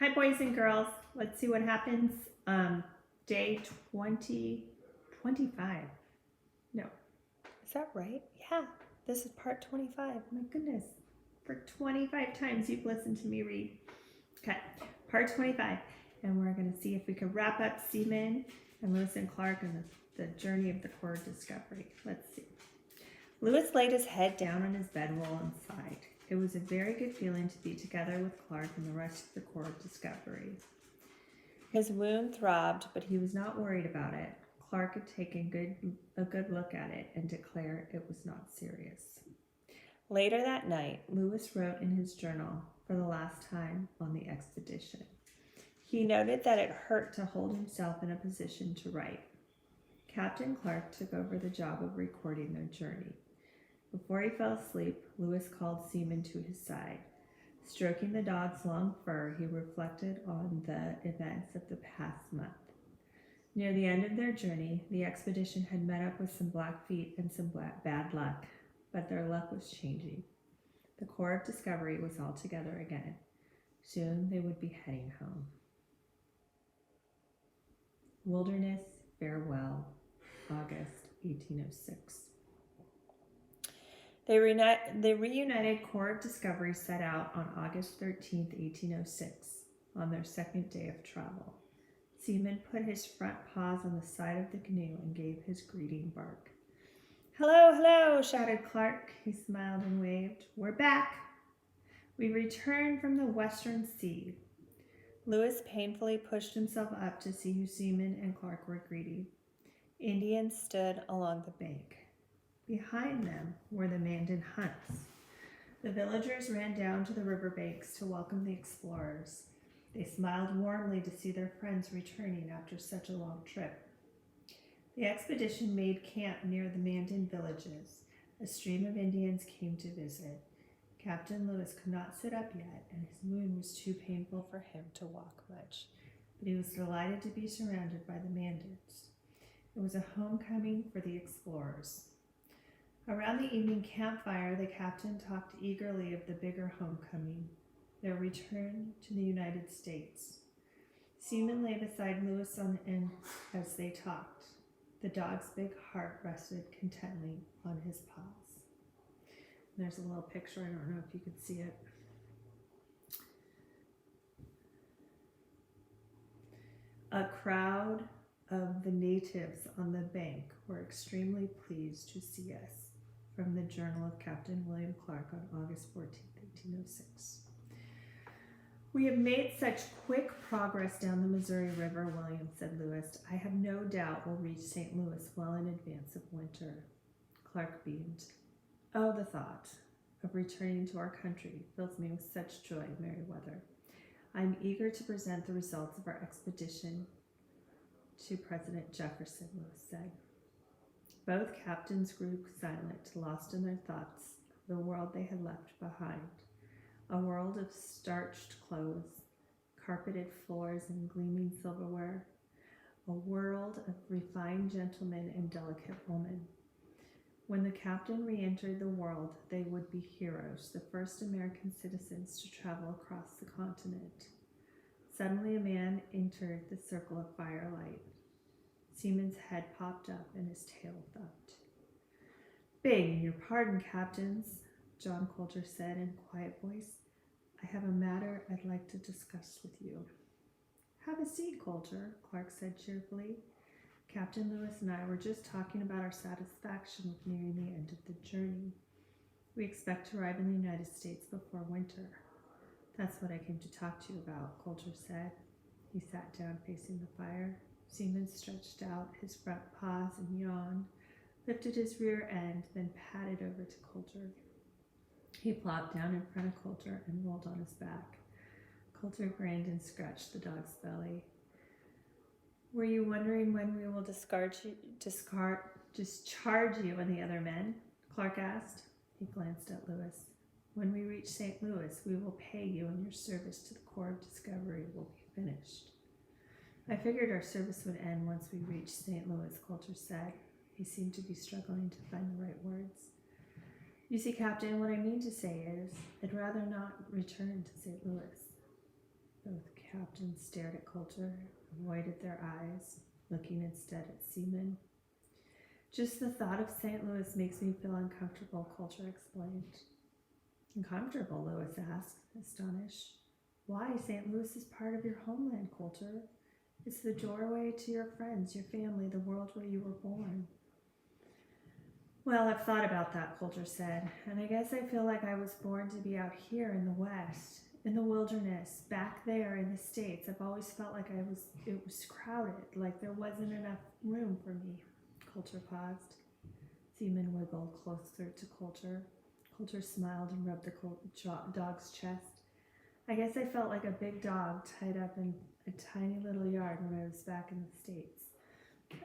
Hi, boys and girls. Let's see what happens. Day 25. No, is that right? Yeah, this is part 25. My goodness. For 25 times you've listened to me read. Okay, part 25. And we're going to see if we can wrap up Seaman and Lewis and Clark and the journey of the core discovery. Let's see. Lewis laid his head down on his bedroll and sighed. It was a very good feeling to be together with Clark and the rest of the core of discovery. His wound throbbed, but he was not worried about it. Clark had taken a good look at it and declared it was not serious. Later that night, Lewis wrote in his journal for the last time on the expedition. He noted that it hurt to hold himself in a position to write. Captain Clark took over the job of recording their journey. Before he fell asleep, Lewis called Seaman to his side. Stroking the dog's long fur, he reflected on the events of the past month. Near the end of their journey, the expedition had met up with some Blackfeet and some bad luck, but their luck was changing. The core of discovery was all together again. Soon they would be heading home. Wilderness Farewell, August 1806. The reunited Corps of Discovery set out on August 13th, 1806, on their second day of travel. Seaman put his front paws on the side of the canoe and gave his greeting bark. "Hello, hello," shouted Clark. He smiled and waved. "We're back. We returned from the Western Sea." Lewis painfully pushed himself up to see who Seaman and Clark were greeting. Indians stood along the bank. Behind them were the Mandan hunts. The villagers ran down to the riverbanks to welcome the explorers. They smiled warmly to see their friends returning after such a long trip. The expedition made camp near the Mandan villages. A stream of Indians came to visit. Captain Lewis could not sit up yet, and his wound was too painful for him to walk much, but he was delighted to be surrounded by the Mandans. It was a homecoming for the explorers. Around the evening campfire, the captain talked eagerly of the bigger homecoming, their return to the United States. Seaman lay beside Lewis on the end as they talked. The dog's big heart rested contently on his paws. And there's a little picture, I don't know if you can see it. A crowd of the natives on the bank were extremely pleased to see us. From the Journal of Captain William Clark on August 14th, 1806. "We have made such quick progress down the Missouri River," William said Lewis. "I have no doubt we'll reach St. Louis well in advance of winter." Clark beamed. "Oh, the thought of returning to our country fills me with such joy, Meriwether. I'm eager to present the results of our expedition to President Jefferson," Lewis said. Both captains grew silent, lost in their thoughts of the world they had left behind. A world of starched clothes, carpeted floors, and gleaming silverware. A world of refined gentlemen and delicate women. When the captain re-entered the world, they would be heroes, the first American citizens to travel across the continent. Suddenly a man entered the circle of firelight. Seaman's head popped up and his tail thumped. "Begging your pardon, captains," John Colter said in a quiet voice. "I have a matter I'd like to discuss with you." "Have a seat, Colter," Clark said cheerfully. "Captain Lewis and I were just talking about our satisfaction with nearing the end of the journey. We expect to arrive in the United States before winter." "That's what I came to talk to you about," Colter said. He sat down facing the fire. Seaman stretched out his front paws and yawned, lifted his rear end, then padded over to Colter. He plopped down in front of Colter and rolled on his back. Colter grinned and scratched the dog's belly. "Were you wondering when we will discharge you and the other men?" Clark asked. He glanced at Lewis. "When we reach St. Louis, we will pay you, and your service to the Corps of Discovery will be finished." "I figured our service would end once we reached St. Louis," Colter said. He seemed to be struggling to find the right words. "You see, Captain, what I mean to say is, I'd rather not return to St. Louis." Both and stared at Coulter, avoided their eyes, looking instead at Seaman. Just the thought of St. Louis makes me feel uncomfortable, Coulter explained. Uncomfortable, Lewis asked, astonished. Why? St. Louis is part of your homeland, Coulter. It's the doorway to your friends, your family, the world where you were born. Well, I've thought about that, Coulter said, and I guess I feel like I was born to be out here in the West, in the wilderness, back there in the States. I've always felt like it was crowded, like there wasn't enough room for me. Coulter paused. Seaman wiggled closer to Coulter. Coulter smiled and rubbed the dog's chest. I guess I felt like a big dog tied up in a tiny little yard when I was back in the States.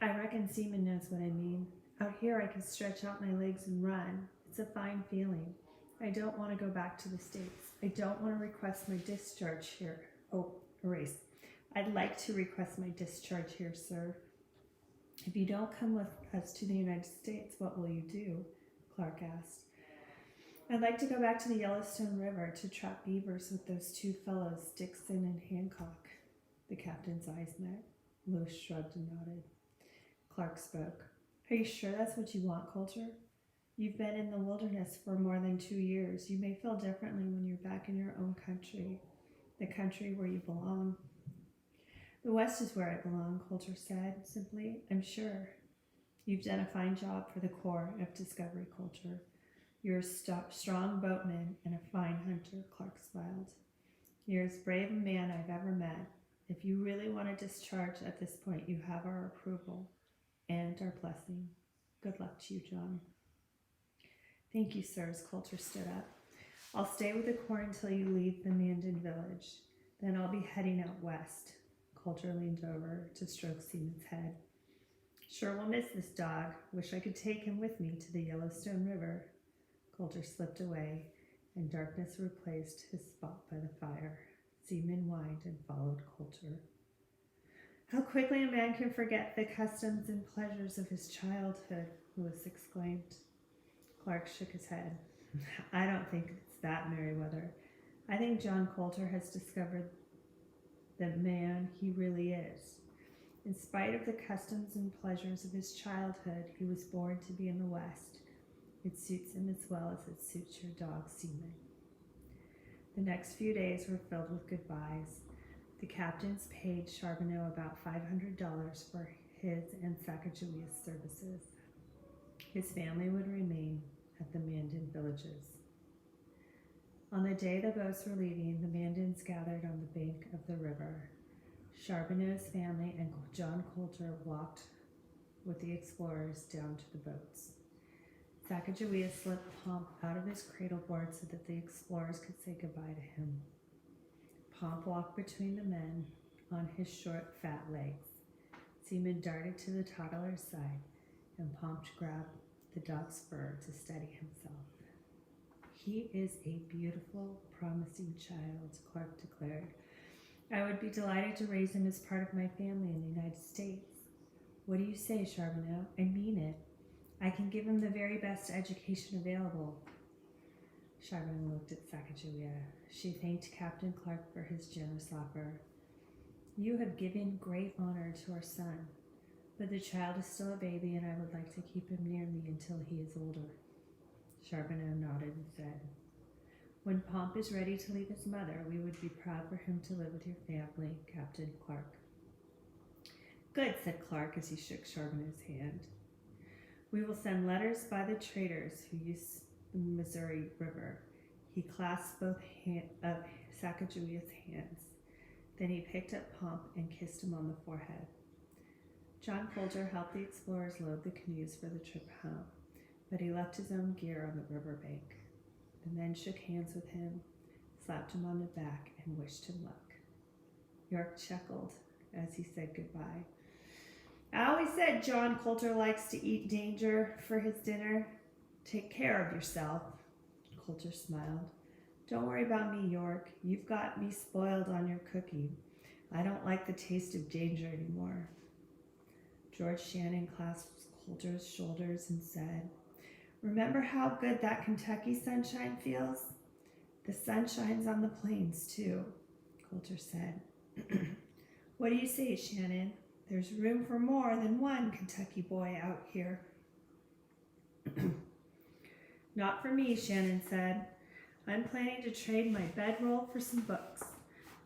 I reckon Seaman knows what I mean. Out here I can stretch out my legs and run. It's a fine feeling. I don't want to go back to the States. I don't want to request my discharge here. Oh, erase. I'd like to request my discharge here, sir. If you don't come with us to the United States, what will you do? Clark asked. I'd like to go back to the Yellowstone River to trap beavers with those two fellows, Dixon and Hancock. The captain's eyes met. Lewis shrugged and nodded. Clark spoke. Are you sure that's what you want, Coulter? You've been in the wilderness for more than 2 years. You may feel differently when you're back in your own country, the country where you belong. The West is where I belong, Coulter said simply. I'm sure. You've done a fine job for the Corps of Discovery, Coulter. You're a strong boatman and a fine hunter, Clark smiled. You're as brave a man I've ever met. If you really want to discharge at this point, you have our approval and our blessing. Good luck to you, John. Thank you, sir, as Coulter stood up. I'll stay with the Corps until you leave the Mandan village. Then I'll be heading out west. Coulter leaned over to stroke Seaman's head. Sure will miss this dog. Wish I could take him with me to the Yellowstone River. Coulter slipped away, and darkness replaced his spot by the fire. Seaman whined and followed Coulter. How quickly a man can forget the customs and pleasures of his childhood, Lewis exclaimed. Clark shook his head. I don't think it's that, Meriwether. I think John Coulter has discovered the man he really is. In spite of the customs and pleasures of his childhood, he was born to be in the West. It suits him as well as it suits your dog, Seaman. The next few days were filled with goodbyes. The captains paid Charbonneau about $500 for his and Sacagawea's services. His family would remain at the Mandan villages. On the day the boats were leaving, the Mandans gathered on the bank of the river. Charbonneau's family and John Coulter walked with the explorers down to the boats. Sacagawea slipped Pomp out of his cradle board so that the explorers could say goodbye to him. Pomp walked between the men on his short, fat legs. Seaman darted to the toddler's side, and Pomp grabbed the dog's fur to steady himself. He is a beautiful, promising child, Clark declared. I would be delighted to raise him as part of my family in the United States. What do you say, Charbonneau? I mean it. I can give him the very best education available. Charbonneau looked at Sacagawea. She thanked Captain Clark for his generous offer. You have given great honor to our son, but the child is still a baby and I would like to keep him near me until he is older. Charbonneau nodded and said, When Pomp is ready to leave his mother, we would be proud for him to live with your family, Captain Clark. Good, said Clark as he shook Charbonneau's hand. We will send letters by the traders who use the Missouri River. He clasped both of Sacagawea's hands. Then he picked up Pomp and kissed him on the forehead. John Coulter helped the explorers load the canoes for the trip home, but he left his own gear on the riverbank. The men shook hands with him, slapped him on the back, and wished him luck. York chuckled as he said goodbye. I always said John Coulter likes to eat danger for his dinner. Take care of yourself. Coulter smiled. Don't worry about me, York. You've got me spoiled on your cooking. I don't like the taste of danger anymore. George Shannon clasped Coulter's shoulders and said, Remember how good that Kentucky sunshine feels? The sun shines on the plains, too, Coulter said. What do you say, Shannon? There's room for more than one Kentucky boy out here. Not for me, Shannon said. I'm planning to trade my bedroll for some books.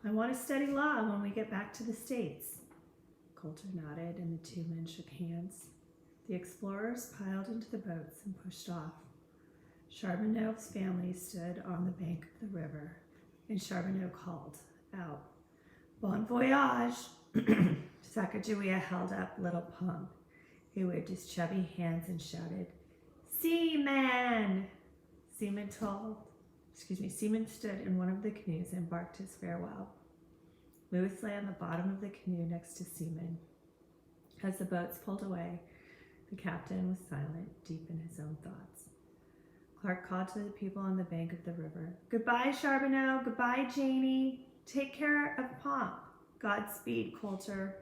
I want to study law when we get back to the States. Coulter nodded and the two men shook hands. The explorers piled into the boats and pushed off. Charbonneau's family stood on the bank of the river, and Charbonneau called out, Bon voyage! Sacagawea held up little Pomp. He waved his chubby hands and shouted, Seaman! Seaman stood in one of the canoes and barked his farewell. Lewis lay on the bottom of the canoe next to Seaman. As the boats pulled away, the captain was silent, deep in his own thoughts. Clark called to the people on the bank of the river. Goodbye, Charbonneau. Goodbye, Janie. Take care of Pomp. Godspeed, Coulter.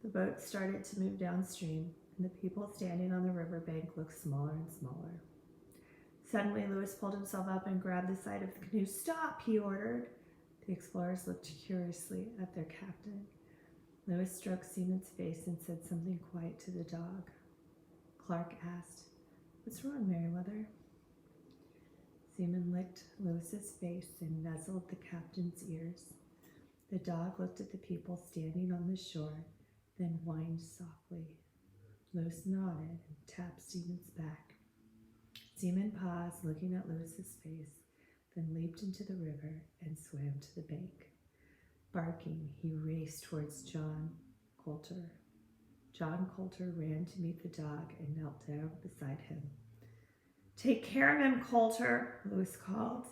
The boat started to move downstream, and the people standing on the riverbank looked smaller and smaller. Suddenly, Lewis pulled himself up and grabbed the side of the canoe. Stop, he ordered. The explorers looked curiously at their captain. Lewis stroked Seaman's face and said something quiet to the dog. Clark asked, What's wrong, Meriwether? Seaman licked Lewis's face and nuzzled the captain's ears. The dog looked at the people standing on the shore, then whined softly. Lewis nodded and tapped Seaman's back. Seaman paused, looking at Lewis's face, then leaped into the river and swam to the bank. Barking, he raced towards John Coulter. John Coulter ran to meet the dog and knelt down beside him. Take care of him, Coulter, Lewis called.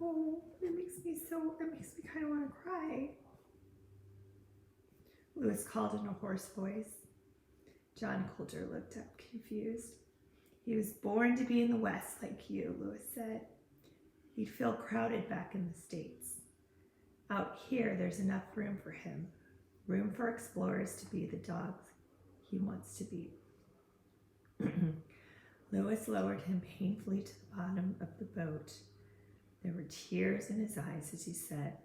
Oh, it makes me kind of want to cry. Lewis called in a hoarse voice. John Coulter looked up, confused. He was born to be in the West like you, Lewis said. He'd feel crowded back in the States. Out here, there's enough room for him. Room for explorers to be the dogs he wants to be. Lewis lowered him painfully to the bottom of the boat. There were tears in his eyes as he said,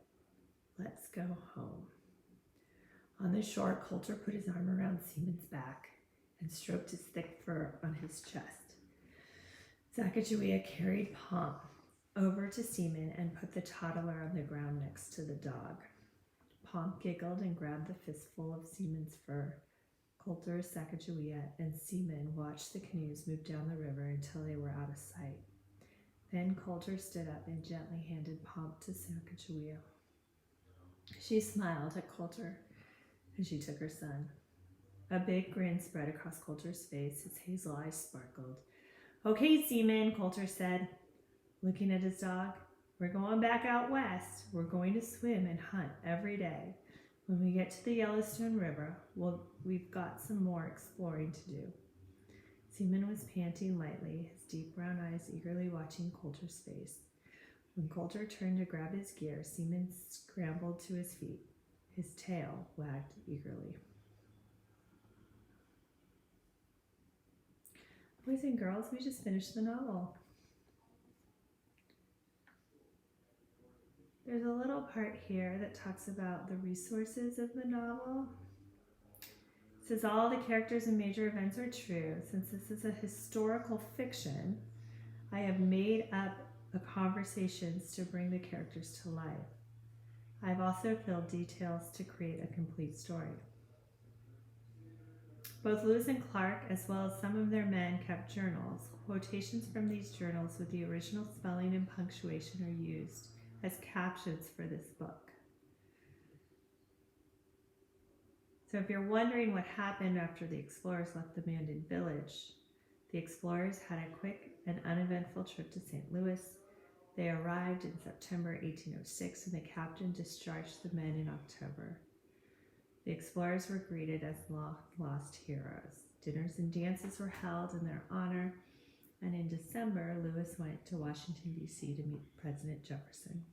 Let's go home. On the shore, Coulter put his arm around Seaman's back and stroked his thick fur on his chest. Sacagawea carried Pomp over to Seaman and put the toddler on the ground next to the dog. Pomp giggled and grabbed the fistful of Seaman's fur. Coulter, Sacagawea, and Seaman watched the canoes move down the river until they were out of sight. Then Coulter stood up and gently handed Pomp to Sacagawea. She smiled at Coulter, and she took her son. A big grin spread across Coulter's face. His hazel eyes sparkled. Okay, Seaman, Coulter said, looking at his dog. We're going back out west. We're going to swim and hunt every day. When we get to the Yellowstone River, we've got some more exploring to do. Seaman was panting lightly, his deep brown eyes eagerly watching Coulter's face. When Coulter turned to grab his gear, Seaman scrambled to his feet. His tail wagged eagerly. Boys and girls, we just finished the novel. There's a little part here that talks about the resources of the novel. It says all the characters and major events are true. Since this is a historical fiction, I have made up the conversations to bring the characters to life. I've also filled details to create a complete story. Both Lewis and Clark, as well as some of their men, kept journals. Quotations from these journals with the original spelling and punctuation are used as captions for this book. So if you're wondering what happened after the explorers left the Mandan village, the explorers had a quick and uneventful trip to St. Louis. They arrived in September 1806 and the captain discharged the men in October. The explorers were greeted as lost heroes. Dinners and dances were held in their honor, and in December, Lewis went to Washington, D.C. to meet President Jefferson.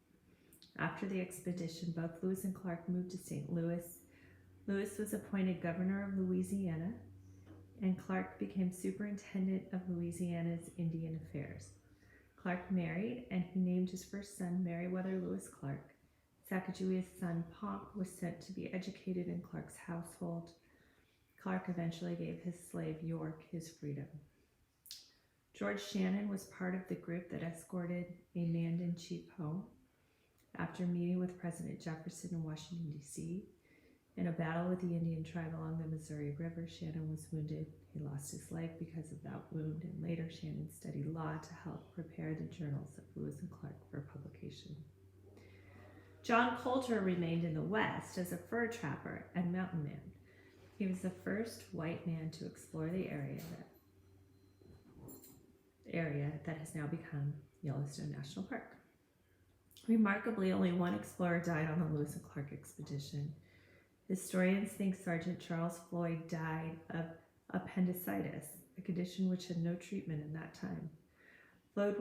After the expedition, both Lewis and Clark moved to St. Louis. Lewis was appointed governor of Louisiana, and Clark became superintendent of Louisiana's Indian affairs. Clark married, and he named his first son Meriwether Lewis Clark. Sacagawea's son Ponk was sent to be educated in Clark's household. Clark eventually gave his slave York his freedom. George Shannon was part of the group that escorted a Mandan chief home. After meeting with President Jefferson in Washington, D.C., in a battle with the Indian tribe along the Missouri River, Shannon was wounded. He lost his leg because of that wound, and later Shannon studied law to help prepare the journals of Lewis and Clark for publication. John Colter remained in the West as a fur trapper and mountain man. He was the first white man to explore the area that has now become Yellowstone National Park. Remarkably, only one explorer died on the Lewis and Clark expedition. Historians think Sergeant Charles Floyd died of appendicitis, a condition which had no treatment in that time. Floyd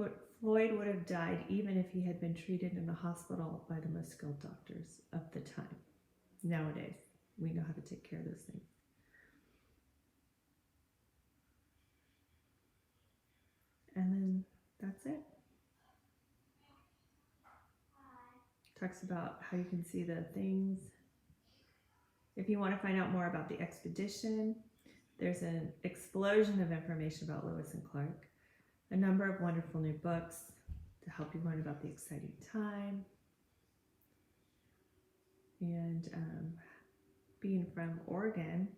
would have died even if he had been treated in a hospital by the most skilled doctors of the time. Nowadays, we know how to take care of those things. And then that's it. Talks about how you can see the things. If you want to find out more about the expedition, there's an explosion of information about Lewis and Clark, a number of wonderful new books to help you learn about the exciting time. And being from Oregon,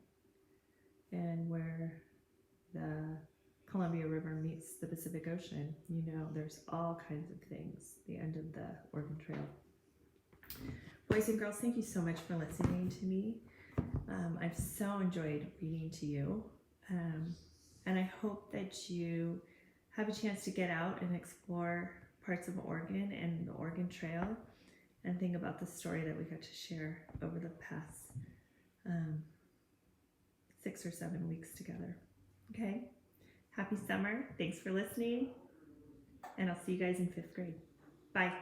and where the Columbia River meets the Pacific Ocean, you know there's all kinds of things, the end of the Oregon Trail. Boys and girls, thank you so much for listening to me. I've so enjoyed reading to you, and I hope that you have a chance to get out and explore parts of Oregon and the Oregon Trail, and think about the story that we got to share over the past 6 or 7 weeks together. Okay? Happy summer. Thanks for listening, and I'll see you guys in 5th grade. Bye.